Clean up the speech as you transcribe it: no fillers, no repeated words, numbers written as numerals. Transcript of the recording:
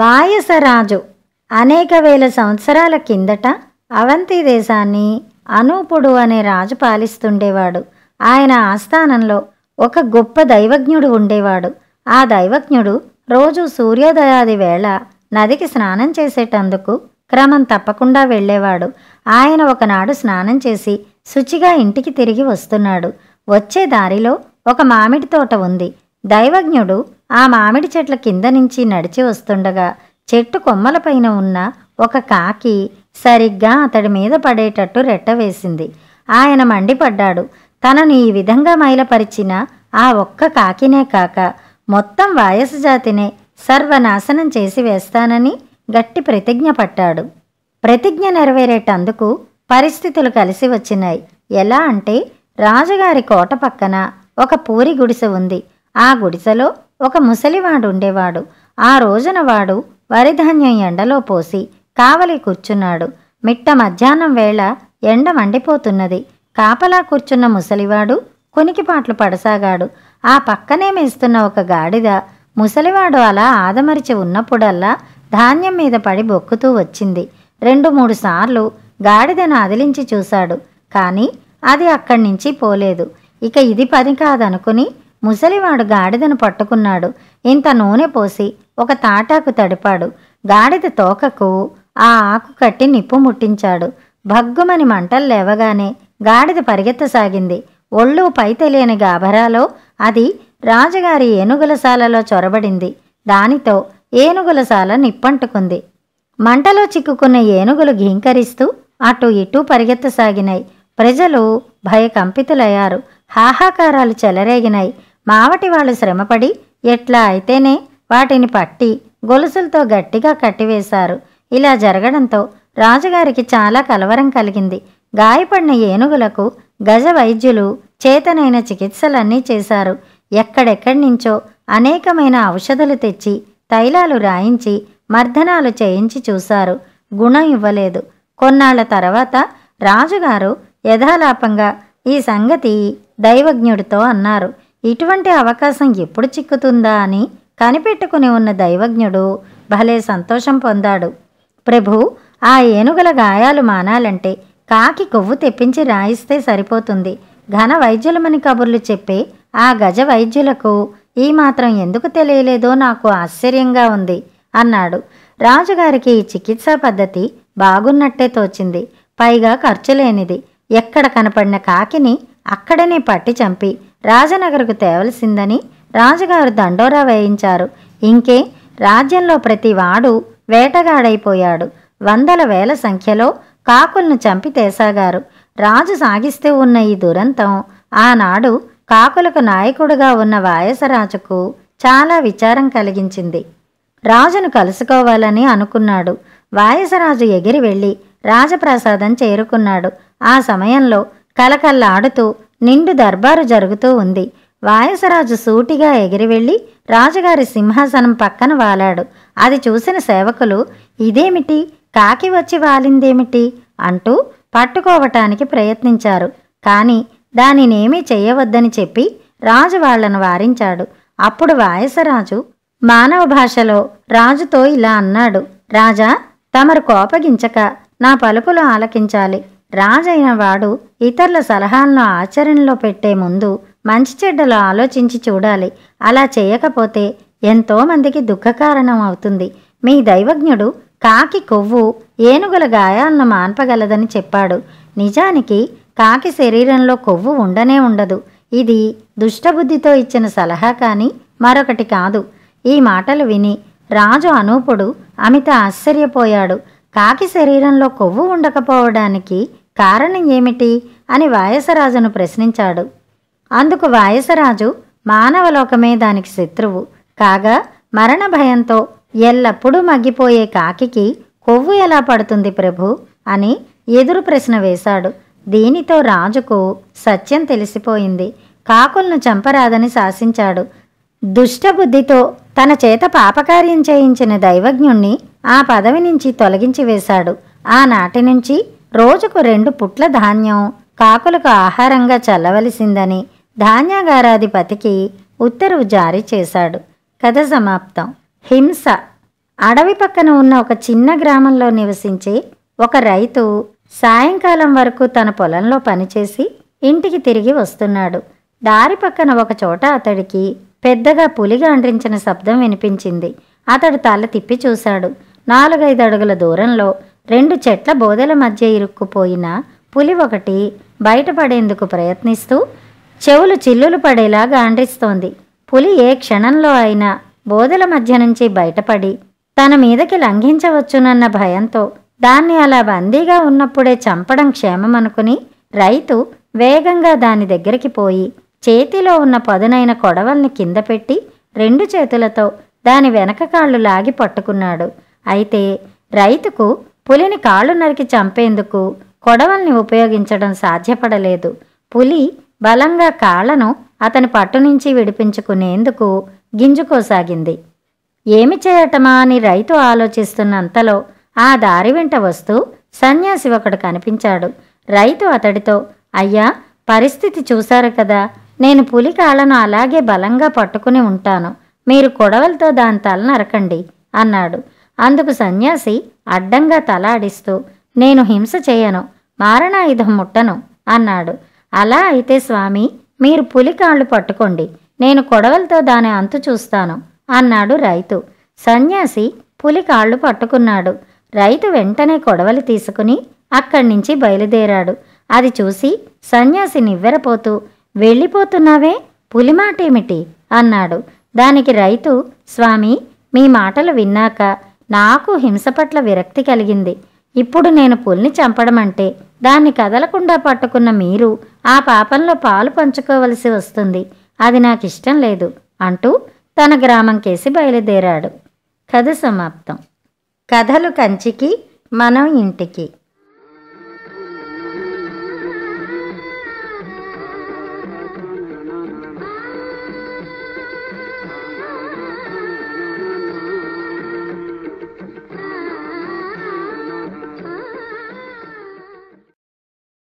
వాయసరాజు అనేక వేల సంవత్సరాల కిందట అవంతి దేశాన్ని అనూపుడు అనే రాజు పాలిస్తుండేవాడు. ఆయన ఆస్థానంలో ఒక గొప్ప దైవజ్ఞుడు ఉండేవాడు. ఆ దైవజ్ఞుడు రోజు సూర్యోదయాది వేళ నదికి స్నానం చేసేటందుకు క్రమం తప్పకుండా వెళ్ళేవాడు. ఆయన ఒకనాడు స్నానం చేసి శుచిగా ఇంటికి తిరిగి వస్తున్నాడు. వచ్చే దారిలో ఒక మామిడి తోట ఉంది. దైవజ్ఞుడు ఆ మామిడి చెట్ల కింద నుంచి నడిచి వస్తుండగా చెట్టు కొమ్మలపైన ఉన్న ఒక కాకి సరిగ్గా అతడి మీద పడేటట్టు రెట్టవేసింది. ఆయన మండిపడ్డాడు. తనను ఈ విధంగా మైలపరిచిన ఆ ఒక్క కాకినే కాక మొత్తం వాయస జాతినే సర్వనాశనం చేసి వేస్తానని గట్టి ప్రతిజ్ఞ పట్టాడు. ప్రతిజ్ఞ నెరవేరేటందుకు పరిస్థితులు కలిసి వచ్చినాయి. ఎలా అంటే, రాజుగారి కోట పక్కన ఒక పూరి గుడిసె ఉంది. ఆ గుడిసెలో ఒక ముసలివాడు ఉండేవాడు. ఆ రోజున వాడు వరిధాన్యం ఎండలో పోసి కావలి కూర్చున్నాడు. మిట్ట మధ్యాహ్నం వేళ ఎండ మండిపోతున్నది. కాపలా కూర్చున్న ముసలివాడు కునికిపాట్లు పడసాగాడు. ఆ పక్కనే మేస్తున్న ఒక గాడిద ముసలివాడు అలా ఆదమరిచి ఉన్నప్పుడల్లా ధాన్యం మీద పడి బొక్కుతూ వచ్చింది. 2-3 సార్లు గాడిదను అదిలించి చూశాడు. కానీ అది అక్కడి నుంచి పోలేదు. ఇక ఇది పని కాదనుకుని ముసలివాడు గాడిదను పట్టుకున్నాడు. ఇంత నూనె పోసి ఒక తాటాకు తడిపాడు. గాడిద తోకకు ఆ ఆకు కట్టి నిప్పు ముట్టించాడు. భగ్గుమని మంటలు లేవగానే గాడిద పరిగెత్తసాగింది. ఒళ్ళు పై తెలియని గాభరాలో అది రాజుగారి ఏనుగులశాలలో చొరబడింది. దానితో ఏనుగులశాల నిప్పంటుకుంది. మంటలో చిక్కుకున్న ఏనుగులు ఘీంకరిస్తూ అటు ఇటూ పరిగెత్తసాగినాయి. ప్రజలు భయకంపితులయ్యారు. హాహాకారాలు చెలరేగినాయి. మావటి వాళ్ళు శ్రమపడి ఎట్లా అయితేనే వాటిని పట్టి గొలుసులతో గట్టిగా కట్టివేశారు. ఇలా జరగడంతో రాజుగారికి చాలా కలవరం కలిగింది. గాయపడిన ఏనుగులకు గజ వైద్యులు చేతనైన చికిత్సలన్నీ చేశారు. ఎక్కడెక్కడి నుంచో అనేకమైన ఔషధులు తెచ్చి తైలాలు రాయించి మర్దనాలు చేయించి చూశారు. గుణం ఇవ్వలేదు. కొన్నాళ్ల తర్వాత రాజుగారు యథాలాపంగా ఈ సంగతి దైవజ్ఞుడితో అన్నారు. ఇటువంటి అవకాశం ఎప్పుడు చిక్కుతుందా అని కనిపెట్టుకుని ఉన్న దైవజ్ఞుడు భలే సంతోషం పొందాడు. ప్రభు, ఆ ఏనుగుల గాయాలు మానాలంటే కాకి కొవ్వు తెప్పించి రాయిస్తే సరిపోతుంది. ఘన వైద్యులమని కబుర్లు చెప్పే ఆ గజ వైద్యులకు ఈ మాత్రం ఎందుకు తెలియలేదో నాకు ఆశ్చర్యంగా ఉంది అన్నాడు. రాజుగారికి ఈ చికిత్సా పద్ధతి బాగున్నట్టే తోచింది. పైగా ఖర్చు లేనిది. ఎక్కడ కనపడిన కాకిని అక్కడనే పట్టి చంపి రాజనగరకు తేవలసిందని రాజుగారు దండోరా వేయించారు. ఇంకే రాజ్యంలో ప్రతి వాడు వేటగాడైపోయాడు. వందల వేల సంఖ్యలో కాకులను చంపి తేసాగారు. రాజు సాగిస్తూ ఉన్న ఈ దురంతం ఆనాడు కాకులకు నాయకుడుగా ఉన్న వాయసరాజుకు చాలా విచారం కలిగించింది. రాజును కలుసుకోవాలని అనుకున్నాడు. వాయసరాజు ఎగిరి వెళ్ళి రాజప్రాసాదం చేరుకున్నాడు. ఆ సమయంలో కలకల్లాడుతూ నిండు దర్బారు జరుగుతూ ఉంది. వాయసరాజు సూటిగా ఎగిరి వెళ్ళి రాజుగారి సింహాసనం పక్కన వాలాడు. అది చూసిన సేవకులు, ఇదేమిటి, కాకి వచ్చి వాలిందేమిటి అంటూ పట్టుకోవటానికి ప్రయత్నించారు. కానీ దానినేమీ చెయ్యవద్దని చెప్పి రాజు వాళ్లను వారించాడు. అప్పుడు వాయసరాజు మానవ భాషలో రాజుతో ఇలా అన్నాడు. రాజా, తమరు కోపగించక నా పలుకులు ఆలకించాలి. రాజైన వాడు ఇతరుల సలహాలను ఆచరణలో పెట్టే ముందు మంచి చెడ్డలు ఆలోచించి చూడాలి. అలా చేయకపోతే ఎంతోమందికి దుఃఖకారణం అవుతుంది. మీ దైవజ్ఞుడు కాకి కొవ్వు ఏనుగుల గాయాలను మాన్పగలదని చెప్పాడు. నిజానికి కాకి శరీరంలో కొవ్వు ఉండనే ఉండదు. ఇది దుష్టబుద్ధితో ఇచ్చిన సలహా కానీ మరొకటి కాదు. ఈ మాటలు విని రాజు అనూపుడు అమిత ఆశ్చర్యపోయాడు. కాకి శరీరంలో కొవ్వు ఉండకపోవడానికి కారణం ఏమిటి అని వాయసరాజును ప్రశ్నించాడు. అందుకు వాయసరాజు, మానవలోకమే దానికి శత్రువు కాగా మరణ భయంతో ఎల్లప్పుడూ మగ్గిపోయే కాకికి కొవ్వు ఎలా పడుతుంది ప్రభు అని ఎదురు ప్రశ్న వేశాడు. దీనితో రాజుకు సత్యం తెలిసిపోయింది. కాకులను చంపరాదని శాసించాడు. దుష్టబుద్ధితో తన చేత పాపకార్యం చేయించిన దైవజ్ఞుణ్ణి ఆ పదవి నుంచి తొలగించి వేశాడు. ఆనాటి నుంచి రోజుకు 2 పుట్ల ధాన్యం కాకులకు ఆహారంగా చల్లవలసిందని ధాన్యాగారాధిపతికి ఉత్తర్వు జారీ చేశాడు. కథ సమాప్తం. హింస. అడవి పక్కన ఉన్న ఒక చిన్న గ్రామంలో నివసించే ఒక రైతు సాయంకాలం వరకు తన పొలంలో పనిచేసి ఇంటికి తిరిగి వస్తున్నాడు. దారి పక్కన ఒక చోట అతడికి పెద్దగా పులి గాండ్రించిన శబ్దం వినిపించింది. అతడు తల తిప్పి చూశాడు. 4-5 అడుగుల దూరంలో 2 చెట్ల బోదెల మధ్య ఇరుక్కుపోయిన పులి ఒకటి బయటపడేందుకు ప్రయత్నిస్తూ చెవులు చిల్లులు పడేలా గాండ్రిస్తోంది. పులి ఏ క్షణంలో అయినా బోదెల మధ్య నుంచి బయటపడి తన మీదకి లంఘించవచ్చునన్న భయంతో దాన్ని అలా బందీగా ఉన్నప్పుడే చంపడం క్షేమమనుకుని రైతు వేగంగా దాని దగ్గరికి పోయి చేతిలో ఉన్న పదునైన కొడవల్ని కింద పెట్టి 2 చేతులతో దాని వెనక కాళ్ళు లాగి పట్టుకున్నాడు. అయితే రైతుకు పులిని కాళ్ళు నరికి చంపేందుకు కొడవల్ని ఉపయోగించడం సాధ్యపడలేదు. పులి బలంగా కాళ్లను అతని పట్టు నుంచి విడిపించుకునేందుకు గింజుకోసాగింది. ఏమి చేయటమా అని రైతు ఆలోచిస్తున్నంతలో ఆ దారి వెంట వస్తూ సన్యాసి ఒకడు కనిపించాడు. రైతు అతడితో, అయ్యా, పరిస్థితి చూశారు కదా, నేను పులి కాళ్లను అలాగే బలంగా పట్టుకుని ఉంటాను, మీరు కొడవలతో దాని తల నరకండి అన్నాడు. అందుకు సన్యాసి అడ్డంగా తలాడిస్తూ, నేను హింస చేయను, మారణాయుధం ముట్టను అన్నాడు. అలా అయితే స్వామి, మీరు పులి కాళ్ళు పట్టుకోండి, నేను కొడవలతో దాని అంతు చూస్తాను అన్నాడు రైతు. సన్యాసి పులి కాళ్ళు పట్టుకున్నాడు. రైతు వెంటనే కొడవలి తీసుకుని అక్కడి నుంచి బయలుదేరాడు. అది చూసి సన్యాసి నివ్వెరపోతూ, వెళ్ళిపోతున్నావే, పులి మాటేమిటి అన్నాడు. దానికి రైతు, స్వామి, మీ మాటలు విన్నాక నాకు హింస పట్ల విరక్తి కలిగింది. ఇప్పుడు నేను పులిని చంపడం అంటే దాన్ని కదలకుండా పట్టుకున్న మీరు ఆ పాపంలో పాలు పంచుకోవలసి వస్తుంది. అది నాకిష్టం లేదు అంటూ తన గ్రామం కేసి బయలుదేరాడు. కథ సమాప్తం. కథలు కంచికి, మనం ఇంటికి.